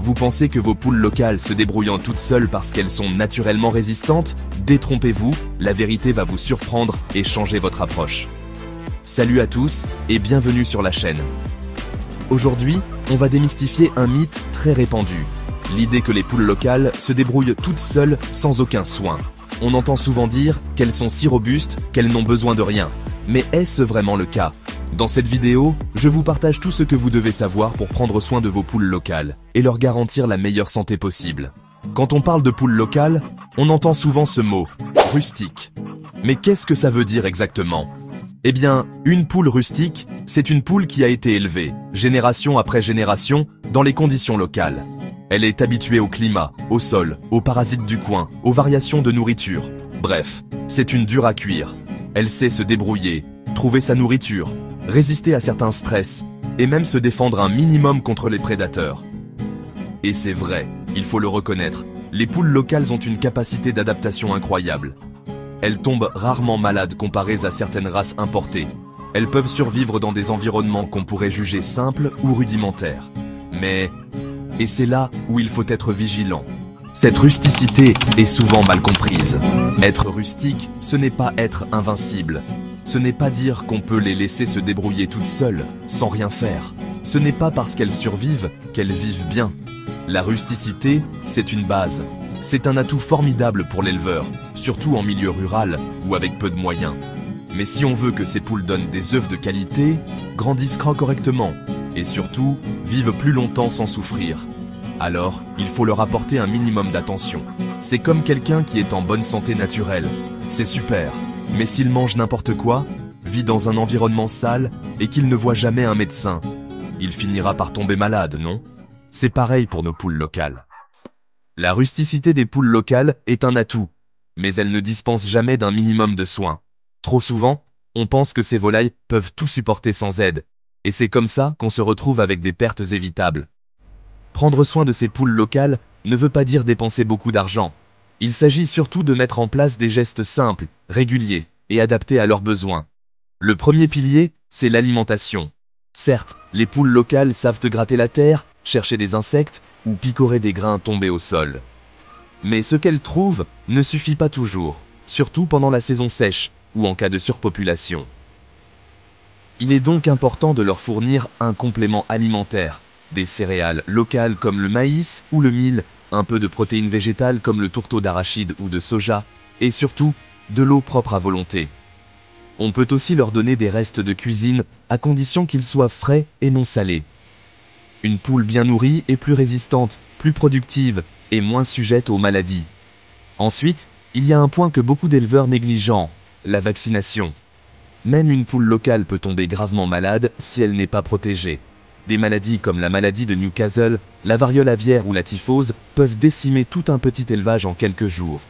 Vous pensez que vos poules locales se débrouillent toutes seules parce qu'elles sont naturellement résistantes? Détrompez-vous, la vérité va vous surprendre et changer votre approche. Salut à tous et bienvenue sur la chaîne. Aujourd'hui, on va démystifier un mythe très répandu. L'idée que les poules locales se débrouillent toutes seules sans aucun soin. On entend souvent dire qu'elles sont si robustes qu'elles n'ont besoin de rien. Mais est-ce vraiment le cas? Dans cette vidéo, je vous partage tout ce que vous devez savoir pour prendre soin de vos poules locales et leur garantir la meilleure santé possible. Quand on parle de poules locales, on entend souvent ce mot, rustique. Mais qu'est-ce que ça veut dire exactement? Eh bien, une poule rustique, c'est une poule qui a été élevée, génération après génération, dans les conditions locales. Elle est habituée au climat, au sol, aux parasites du coin, aux variations de nourriture. Bref, c'est une dure à cuire. Elle sait se débrouiller, trouver sa nourriture, résister à certains stress, et même se défendre un minimum contre les prédateurs. Et c'est vrai, il faut le reconnaître, les poules locales ont une capacité d'adaptation incroyable. Elles tombent rarement malades comparées à certaines races importées. Elles peuvent survivre dans des environnements qu'on pourrait juger simples ou rudimentaires. Et c'est là où il faut être vigilant. Cette rusticité est souvent mal comprise. Être rustique, ce n'est pas être invincible. Ce n'est pas dire qu'on peut les laisser se débrouiller toutes seules, sans rien faire. Ce n'est pas parce qu'elles survivent qu'elles vivent bien. La rusticité, c'est une base. C'est un atout formidable pour l'éleveur, surtout en milieu rural ou avec peu de moyens. Mais si on veut que ces poules donnent des œufs de qualité, grandissent correctement et surtout vivent plus longtemps sans souffrir, alors il faut leur apporter un minimum d'attention. C'est comme quelqu'un qui est en bonne santé naturelle. C'est super. Mais s'il mange n'importe quoi, vit dans un environnement sale et qu'il ne voit jamais un médecin, il finira par tomber malade, non? C'est pareil pour nos poules locales. La rusticité des poules locales est un atout, mais elle ne dispense jamais d'un minimum de soins. Trop souvent, on pense que ces volailles peuvent tout supporter sans aide, et c'est comme ça qu'on se retrouve avec des pertes évitables. Prendre soin de ces poules locales ne veut pas dire dépenser beaucoup d'argent. Il s'agit surtout de mettre en place des gestes simples, réguliers et adaptés à leurs besoins. Le premier pilier, c'est l'alimentation. Certes, les poules locales savent gratter la terre, chercher des insectes ou picorer des grains tombés au sol. Mais ce qu'elles trouvent ne suffit pas toujours, surtout pendant la saison sèche ou en cas de surpopulation. Il est donc important de leur fournir un complément alimentaire, des céréales locales comme le maïs ou le mil, un peu de protéines végétales comme le tourteau d'arachide ou de soja, et surtout, de l'eau propre à volonté. On peut aussi leur donner des restes de cuisine, à condition qu'ils soient frais et non salés. Une poule bien nourrie est plus résistante, plus productive et moins sujette aux maladies. Ensuite, il y a un point que beaucoup d'éleveurs négligent, la vaccination. Même une poule locale peut tomber gravement malade si elle n'est pas protégée. Des maladies comme la maladie de Newcastle, la variole aviaire ou la typhose peuvent décimer tout un petit élevage en quelques jours.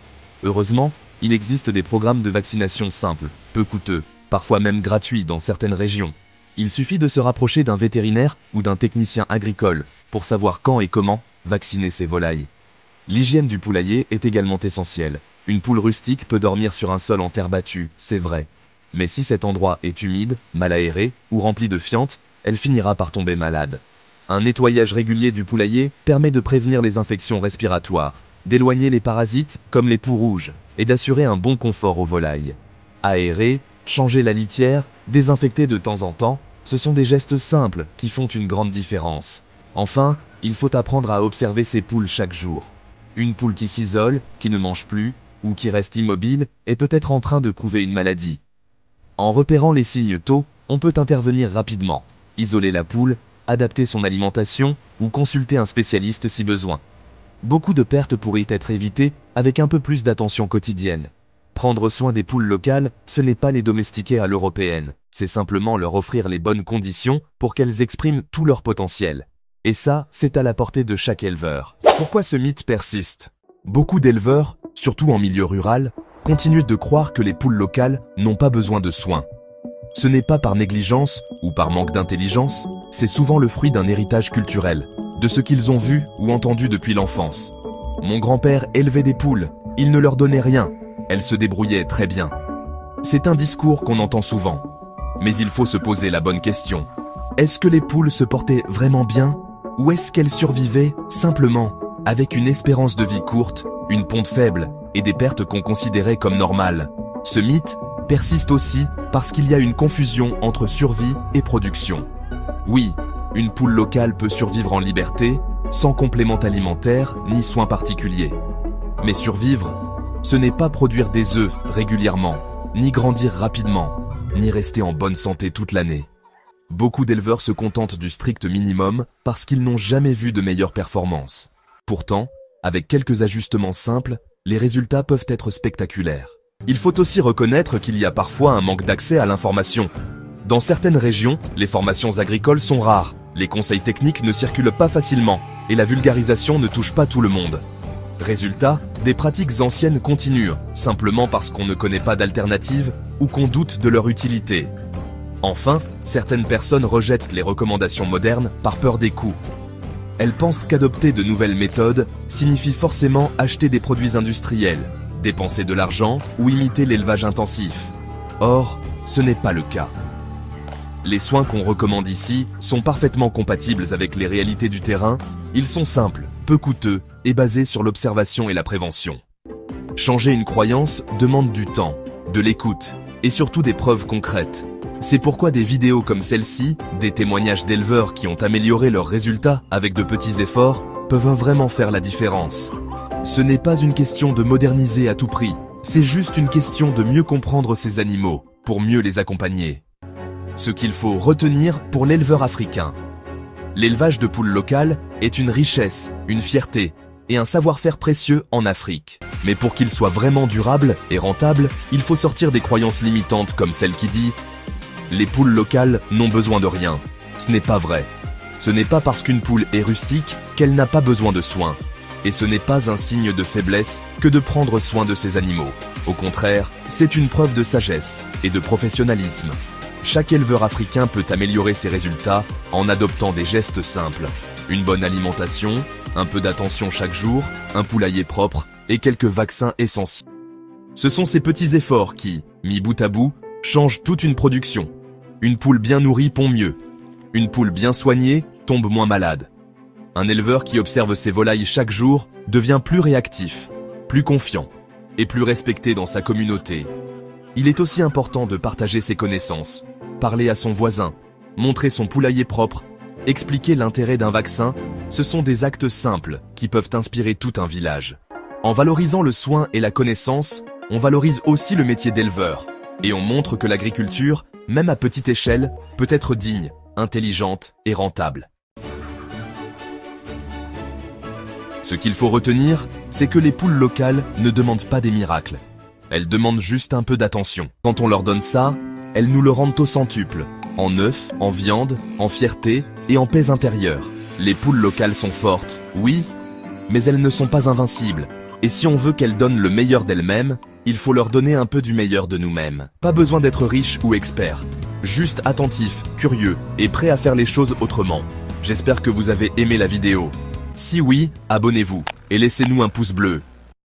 Heureusement, il existe des programmes de vaccination simples, peu coûteux, parfois même gratuits dans certaines régions. Il suffit de se rapprocher d'un vétérinaire ou d'un technicien agricole pour savoir quand et comment vacciner ses volailles. L'hygiène du poulailler est également essentielle. Une poule rustique peut dormir sur un sol en terre battue, c'est vrai. Mais si cet endroit est humide, mal aéré ou rempli de fientes, elle finira par tomber malade. Un nettoyage régulier du poulailler permet de prévenir les infections respiratoires, d'éloigner les parasites comme les poux rouges et d'assurer un bon confort aux volailles. Aérer, changer la litière, désinfecter de temps en temps, ce sont des gestes simples qui font une grande différence. Enfin, il faut apprendre à observer ces poules chaque jour. Une poule qui s'isole, qui ne mange plus ou qui reste immobile est peut-être en train de couver une maladie. En repérant les signes tôt, on peut intervenir rapidement. Isoler la poule, adapter son alimentation ou consulter un spécialiste si besoin. Beaucoup de pertes pourraient être évitées avec un peu plus d'attention quotidienne. Prendre soin des poules locales, ce n'est pas les domestiquer à l'européenne, c'est simplement leur offrir les bonnes conditions pour qu'elles expriment tout leur potentiel. Et ça, c'est à la portée de chaque éleveur. Pourquoi ce mythe persiste? Beaucoup d'éleveurs, surtout en milieu rural, continuent de croire que les poules locales n'ont pas besoin de soins. Ce n'est pas par négligence ou par manque d'intelligence, c'est souvent le fruit d'un héritage culturel, de ce qu'ils ont vu ou entendu depuis l'enfance. Mon grand-père élevait des poules, il ne leur donnait rien, elles se débrouillaient très bien. C'est un discours qu'on entend souvent. Mais il faut se poser la bonne question. Est-ce que les poules se portaient vraiment bien Ou est-ce qu'elles survivaient simplement avec une espérance de vie courte, une ponte faible et des pertes qu'on considérait comme normales? Ce mythe persiste aussi parce qu'il y a une confusion entre survie et production. Oui, une poule locale peut survivre en liberté, sans complément alimentaire ni soins particuliers. Mais survivre, ce n'est pas produire des œufs régulièrement, ni grandir rapidement, ni rester en bonne santé toute l'année. Beaucoup d'éleveurs se contentent du strict minimum parce qu'ils n'ont jamais vu de meilleures performances. Pourtant, avec quelques ajustements simples, les résultats peuvent être spectaculaires. Il faut aussi reconnaître qu'il y a parfois un manque d'accès à l'information. Dans certaines régions, les formations agricoles sont rares, les conseils techniques ne circulent pas facilement et la vulgarisation ne touche pas tout le monde. Résultat, des pratiques anciennes continuent, simplement parce qu'on ne connaît pas d'alternatives ou qu'on doute de leur utilité. Enfin, certaines personnes rejettent les recommandations modernes par peur des coûts. Elles pensent qu'adopter de nouvelles méthodes signifie forcément acheter des produits industriels, dépenser de l'argent ou imiter l'élevage intensif. Or, ce n'est pas le cas. Les soins qu'on recommande ici sont parfaitement compatibles avec les réalités du terrain, ils sont simples, peu coûteux et basés sur l'observation et la prévention. Changer une croyance demande du temps, de l'écoute et surtout des preuves concrètes. C'est pourquoi des vidéos comme celle-ci, des témoignages d'éleveurs qui ont amélioré leurs résultats avec de petits efforts, peuvent vraiment faire la différence. Ce n'est pas une question de moderniser à tout prix, c'est juste une question de mieux comprendre ces animaux, pour mieux les accompagner. Ce qu'il faut retenir pour l'éleveur africain. L'élevage de poules locales est une richesse, une fierté et un savoir-faire précieux en Afrique. Mais pour qu'il soit vraiment durable et rentable, il faut sortir des croyances limitantes comme celle qui dit « Les poules locales n'ont besoin de rien ». Ce n'est pas vrai. Ce n'est pas parce qu'une poule est rustique qu'elle n'a pas besoin de soins. Et ce n'est pas un signe de faiblesse que de prendre soin de ces animaux. Au contraire, c'est une preuve de sagesse et de professionnalisme. Chaque éleveur africain peut améliorer ses résultats en adoptant des gestes simples. Une bonne alimentation, un peu d'attention chaque jour, un poulailler propre et quelques vaccins essentiels. Ce sont ces petits efforts qui, mis bout à bout, changent toute une production. Une poule bien nourrie pond mieux. Une poule bien soignée tombe moins malade. Un éleveur qui observe ses volailles chaque jour devient plus réactif, plus confiant et plus respecté dans sa communauté. Il est aussi important de partager ses connaissances, parler à son voisin, montrer son poulailler propre, expliquer l'intérêt d'un vaccin. Ce sont des actes simples qui peuvent inspirer tout un village. En valorisant le soin et la connaissance, on valorise aussi le métier d'éleveur et on montre que l'agriculture, même à petite échelle, peut être digne, intelligente et rentable. Ce qu'il faut retenir, c'est que les poules locales ne demandent pas des miracles. Elles demandent juste un peu d'attention. Quand on leur donne ça, elles nous le rendent au centuple, en œufs, en viande, en fierté et en paix intérieure. Les poules locales sont fortes, oui, mais elles ne sont pas invincibles. Et si on veut qu'elles donnent le meilleur d'elles-mêmes, il faut leur donner un peu du meilleur de nous-mêmes. Pas besoin d'être riche ou expert, juste attentif, curieux et prêt à faire les choses autrement. J'espère que vous avez aimé la vidéo. Si oui, abonnez-vous et laissez-nous un pouce bleu.